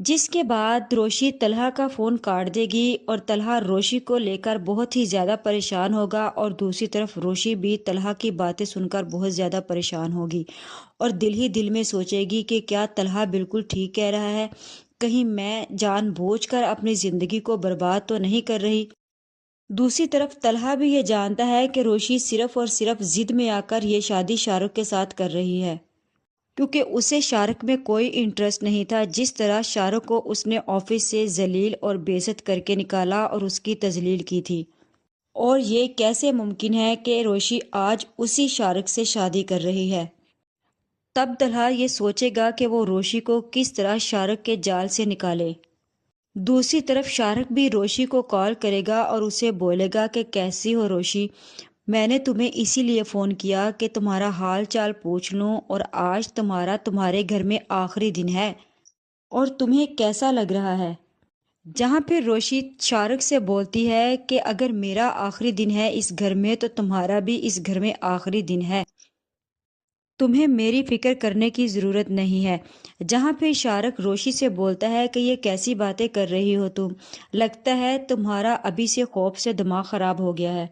جس کے بعد روشی طلحہ کا فون کاٹ دے گی اور طلحہ روشی کو لے کر بہت ہی زیادہ پریشان ہوگا، اور دوسری طرف روشی بھی طلحہ کی باتیں سن کر بہت زیادہ پریشان ہوگی اور دل ہی دل میں سوچے گی کہ کیا طلحہ بالکل ٹھیک کہہ رہا ہے، کہیں میں جان بوجھ کر اپنی زندگی کو برباد تو نہیں کر رہی۔ دوسری طرف طلحہ بھی یہ جانتا ہے کہ روشی صرف اور صرف ضد میں آ کر یہ شادی شاہ رخ کے ساتھ کر رہی ہے، کیونکہ اسے شاہ رخ میں کوئی انٹرسٹ نہیں تھا۔ جس طرح شاہ رخ کو اس نے آفس سے ذلیل اور بے عزت کر کے نکالا اور اس کی تذلیل کی تھی، اور یہ کیسے ممکن ہے کہ روشی آج اسی شاہ رخ سے شادی کر رہی ہے۔ تب طلحہ یہ سوچے گا کہ وہ روشی کو کس طرح شاہ رخ کے جال سے نکالے۔ دوسری طرف شاہ رخ بھی روشی کو کال کرے گا اور اسے بولے گا کہ کیسی ہو روشی، میں نے تمہیں اسی لیے فون کیا کہ تمہارا حال چال پوچھ لوں، اور آج تمہارے گھر میں آخری دن ہے، اور تمہیں کیسا لگ رہا ہے؟ جہاں پھر روشی شاہ رخ سے بولتی ہے کہ اگر میرا آخری دن ہے اس گھر میں تو تمہارا بھی اس گھر میں آخری دن ہے، تمہیں میری فکر کرنے کی ضرورت نہیں ہے۔ جہاں پھر شاہ رخ روشی سے بولتا ہے کہ یہ کیسی باتیں کر رہی ہو تم، لگتا ہے تمہارا ابھی سے خوف سے دماغ خراب ہو گیا ہے۔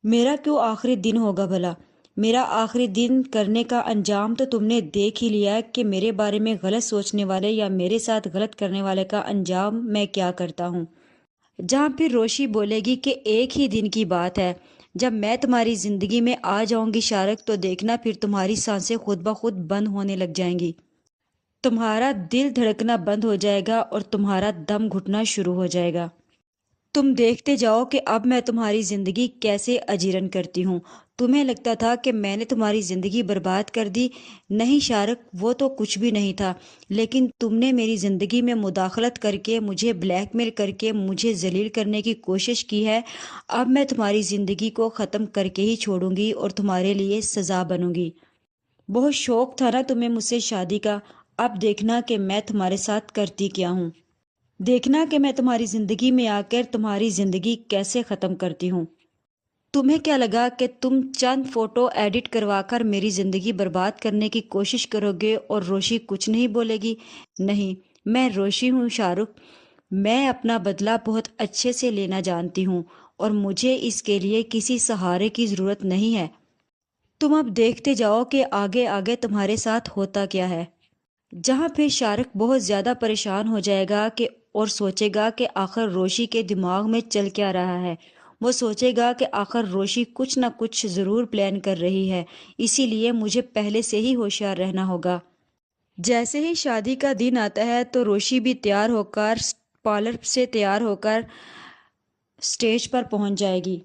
میرا کیوں آخری دن ہوگا بھلا؟ میرا آخری دن کرنے کا انجام تو تم نے دیکھ ہی لیا کہ میرے بارے میں غلط سوچنے والے یا میرے ساتھ غلط کرنے والے کا انجام میں کیا کرتا ہوں۔ جہاں پھر روشی بولے گی کہ ایک ہی دن کی بات ہے، جب میں تمہاری زندگی میں آ جاؤں گی شاہ رخ، تو دیکھنا پھر تمہاری سانسیں خود بخود بند ہونے لگ جائیں گی، تمہارا دل دھڑکنا بند ہو جائے گا اور تمہارا دم گھٹنا شروع ہو جائے گا۔ تم دیکھتے جاؤ کہ اب میں تمہاری زندگی کیسے اجیرن کرتی ہوں۔ تمہیں لگتا تھا کہ میں نے تمہاری زندگی برباد کر دی، نہیں شاہ رخ، وہ تو کچھ بھی نہیں تھا، لیکن تم نے میری زندگی میں مداخلت کر کے مجھے بلیک میل کر کے مجھے ذلیل کرنے کی کوشش کی ہے۔ اب میں تمہاری زندگی کو ختم کر کے ہی چھوڑوں گی اور تمہارے لیے سزا بنوں گی۔ بہت شوق تھا نا تمہیں مجھ سے شادی کا، اب دیکھنا کہ میں تمہارے ساتھ کرتی کیا ہوں، دیکھنا کہ میں تمہاری زندگی میں آ کر تمہاری زندگی کیسے ختم کرتی ہوں۔ تمہیں کیا لگا کہ تم چند فوٹو ایڈٹ کروا کر میری زندگی برباد کرنے کی کوشش کرو گے اور روشی کچھ نہیں بولے گی؟ نہیں، میں روشی ہوں شاہ رخ، میں اپنا بدلہ بہت اچھے سے لینا جانتی ہوں اور مجھے اس کے لیے کسی سہارے کی ضرورت نہیں ہے۔ تم اب دیکھتے جاؤ کہ آگے آگے تمہارے ساتھ ہوتا کیا ہے۔ جہاں پھر شاہ رخ بہت زیادہ پریشان ہو جائے گا کہ اور سوچے گا کہ آخر روشی کے دماغ میں چل کیا رہا ہے۔ وہ سوچے گا کہ آخر روشی کچھ نہ کچھ ضرور پلان کر رہی ہے، اسی لیے مجھے پہلے سے ہی ہوشیار رہنا ہوگا۔ جیسے ہی شادی کا دن آتا ہے تو روشی بھی تیار ہو کر پارلر سے تیار ہو کر اسٹیج پر پہنچ جائے گی۔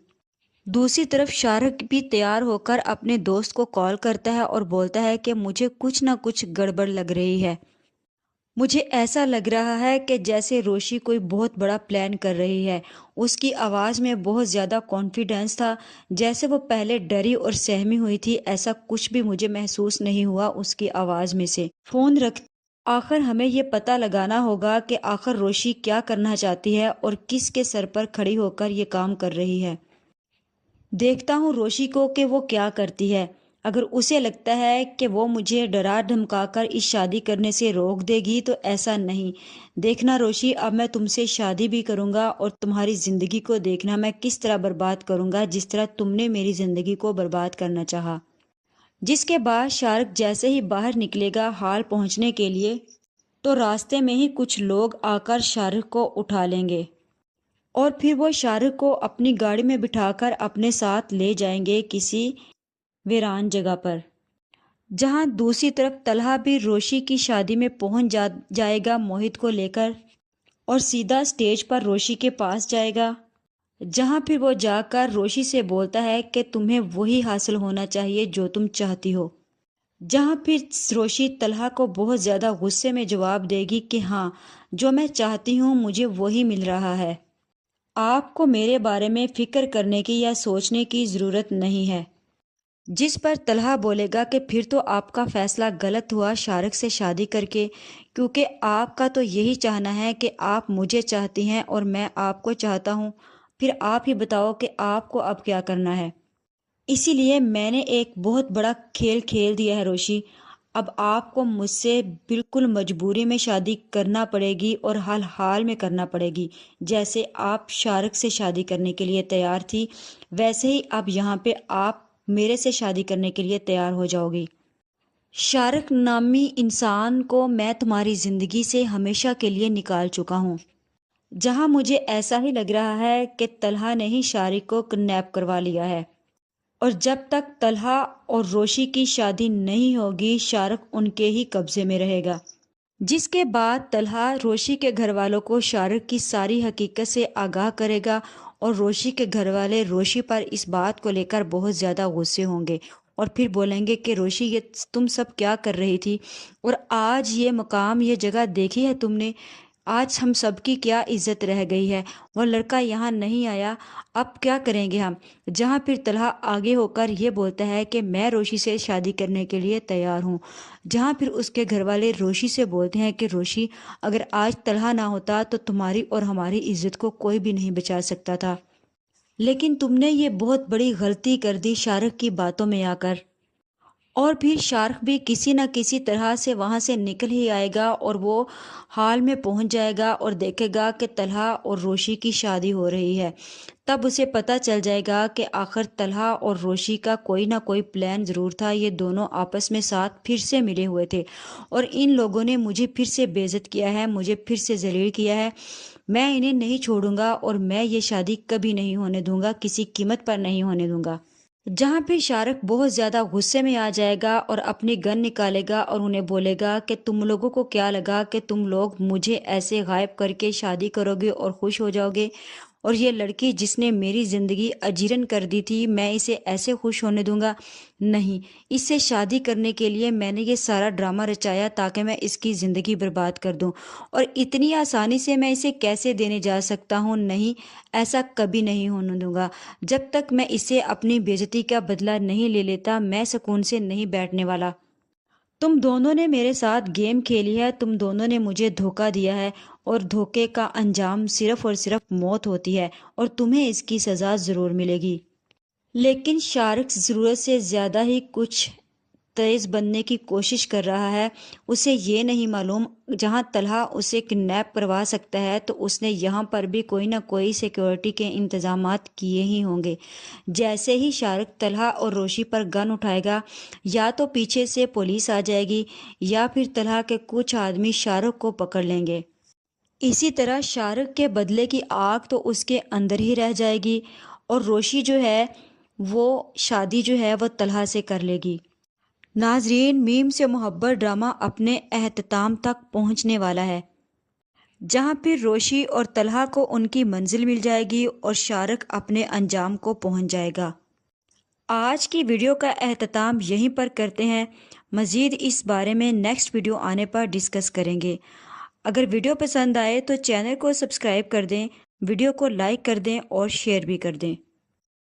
دوسری طرف شاہ رخ بھی تیار ہو کر اپنے دوست کو کال کرتا ہے اور بولتا ہے کہ مجھے کچھ نہ کچھ گڑبڑ لگ رہی ہے، مجھے ایسا لگ رہا ہے کہ جیسے روشی کوئی بہت بڑا پلان کر رہی ہے۔ اس کی آواز میں بہت زیادہ کانفیڈنس تھا، جیسے وہ پہلے ڈری اور سہمی ہوئی تھی، ایسا کچھ بھی مجھے محسوس نہیں ہوا اس کی آواز میں سے۔ فون رکھ، آخر ہمیں یہ پتہ لگانا ہوگا کہ آخر روشی کیا کرنا چاہتی ہے اور کس کے سر پر کھڑی ہو کر یہ کام کر رہی ہے۔ دیکھتا ہوں روشی کو کہ وہ کیا کرتی ہے۔ اگر اسے لگتا ہے کہ وہ مجھے ڈرا دھمکا کر اس شادی کرنے سے روک دے گی تو ایسا نہیں۔ دیکھنا روشی، اب میں تم سے شادی بھی کروں گا اور تمہاری زندگی کو دیکھنا میں کس طرح برباد کروں گا، جس طرح تم نے میری زندگی کو برباد کرنا چاہا۔ جس کے بعد شاہ رخ جیسے ہی باہر نکلے گا ہال پہنچنے کے لیے، تو راستے میں ہی کچھ لوگ آ کر شاہ رخ کو اٹھا لیں گے اور پھر وہ شاہ رخ کو اپنی گاڑی میں بٹھا کر اپنے ساتھ لے جائیں گے کسی ویران جگہ پر، جہاں دوسری طرف طلحہ بھی روشی کی شادی میں پہنچ جائے گا موہت کو لے کر، اور سیدھا اسٹیج پر روشی کے پاس جائے گا، جہاں پھر وہ جا کر روشی سے بولتا ہے کہ تمہیں وہی حاصل ہونا چاہیے جو تم چاہتی ہو۔ جہاں پھر روشی طلحہ کو بہت زیادہ غصے میں جواب دے گی کہ ہاں، جو میں چاہتی ہوں مجھے وہی مل رہا ہے، آپ کو میرے بارے میں فکر کرنے کی یا سوچنے کی ضرورت نہیں ہے۔ جس پر طلحہ بولے گا کہ پھر تو آپ کا فیصلہ غلط ہوا شاہ رخ سے شادی کر کے، کیونکہ آپ کا تو یہی چاہنا ہے کہ آپ مجھے چاہتی ہیں اور میں آپ کو چاہتا ہوں، پھر آپ ہی بتاؤ کہ آپ کو اب کیا کرنا ہے۔ اسی لیے میں نے ایک بہت بڑا کھیل کھیل دیا ہے روشی، اب آپ کو مجھ سے بالکل مجبوری میں شادی کرنا پڑے گی اور حال حال میں کرنا پڑے گی۔ جیسے آپ شارق سے شادی کرنے کے لیے تیار تھی، ویسے ہی اب یہاں پہ آپ میرے سے شادی کرنے کے لیے تیار ہو جاؤ گی۔ شارق نامی انسان کو میں تمہاری زندگی سے ہمیشہ کے لیے نکال چکا ہوں۔ جہاں مجھے ایسا ہی لگ رہا ہے کہ طلحہ نے ہی شارق کو کڈنیپ کروا لیا ہے، اور جب تک طلحہ اور روشی کی شادی نہیں ہوگی شارق ان کے ہی قبضے میں رہے گا، جس کے بعد طلحہ روشی کے گھر والوں کو شارق کی ساری حقیقت سے آگاہ کرے گا، اور روشی کے گھر والے روشی پر اس بات کو لے کر بہت زیادہ غصے ہوں گے اور پھر بولیں گے کہ روشی یہ تم سب کیا کر رہی تھی، اور آج یہ مقام یہ جگہ دیکھی ہے تم نے، آج ہم سب کی کیا عزت رہ گئی ہے، وہ لڑکا یہاں نہیں آیا، اب کیا کریں گے ہم۔ جہاں پھر طلحہ آگے ہو کر یہ بولتا ہے کہ میں روشی سے شادی کرنے کے لیے تیار ہوں، جہاں پھر اس کے گھر والے روشی سے بولتے ہیں کہ روشی اگر آج طلحہ نہ ہوتا تو تمہاری اور ہماری عزت کو کوئی بھی نہیں بچا سکتا تھا، لیکن تم نے یہ بہت بڑی غلطی کر دی شارق کی باتوں میں آ کر۔ اور پھر شارق بھی کسی نہ کسی طرح سے وہاں سے نکل ہی آئے گا اور وہ حال میں پہنچ جائے گا اور دیکھے گا کہ طلحہ اور روشی کی شادی ہو رہی ہے۔ تب اسے پتہ چل جائے گا کہ آخر طلحہ اور روشی کا کوئی نہ کوئی پلان ضرور تھا، یہ دونوں آپس میں ساتھ پھر سے ملے ہوئے تھے اور ان لوگوں نے مجھے پھر سے بے عزت کیا ہے، مجھے پھر سے ذلیل کیا ہے، میں انہیں نہیں چھوڑوں گا اور میں یہ شادی کبھی نہیں ہونے دوں گا، کسی قیمت پر نہیں ہونے دوں گا۔ جہاں پھر شارق بہت زیادہ غصے میں آ جائے گا اور اپنی گن نکالے گا اور انہیں بولے گا کہ تم لوگوں کو کیا لگا کہ تم لوگ مجھے ایسے غائب کر کے شادی کرو گے اور خوش ہو جاؤ گے، اور یہ لڑکی جس نے میری زندگی اجیرن کر دی تھی میں اسے ایسے خوش ہونے دوں گا؟ نہیں، اس سے شادی کرنے کے لیے میں نے یہ سارا ڈرامہ رچایا تاکہ میں اس کی زندگی برباد کر دوں، اور اتنی آسانی سے میں اسے کیسے دینے جا سکتا ہوں؟ نہیں، ایسا کبھی نہیں ہونے دوں گا۔ جب تک میں اسے اپنی بے عزتی کا بدلہ نہیں لے لیتا میں سکون سے نہیں بیٹھنے والا۔ تم دونوں نے میرے ساتھ گیم کھیلی ہے، تم دونوں نے مجھے دھوکہ دیا ہے، اور دھوکے کا انجام صرف اور صرف موت ہوتی ہے، اور تمہیں اس کی سزا ضرور ملے گی۔ لیکن شارق ضرورت سے زیادہ ہی کچھ تیز بننے کی کوشش کر رہا ہے، اسے یہ نہیں معلوم جہاں طلحہ اسے کڈنیپ کروا سکتا ہے تو اس نے یہاں پر بھی کوئی نہ کوئی سیکیورٹی کے انتظامات کیے ہی ہوں گے۔ جیسے ہی شارق طلحہ اور روشی پر گن اٹھائے گا یا تو پیچھے سے پولیس آ جائے گی یا پھر طلحہ کے کچھ آدمی شارق کو پکڑ لیں گے۔ اسی طرح شارق کے بدلے کی آگ تو اس کے اندر ہی رہ جائے گی، اور روشی جو ہے وہ شادی جو ہے وہ طلحہ سے کر لے گی۔ ناظرین، میم سے محبت ڈرامہ اپنے اختتام تک پہنچنے والا ہے، جہاں پھر روشی اور طلحہ کو ان کی منزل مل جائے گی اور شارق اپنے انجام کو پہنچ جائے گا۔ آج کی ویڈیو کا اختتام یہیں پر کرتے ہیں، مزید اس بارے میں نیکسٹ ویڈیو آنے پر ڈسکس کریں گے۔ اگر ویڈیو پسند آئے تو چینل کو سبسکرائب کر دیں، ویڈیو کو لائک کر دیں اور شیئر بھی کر دیں۔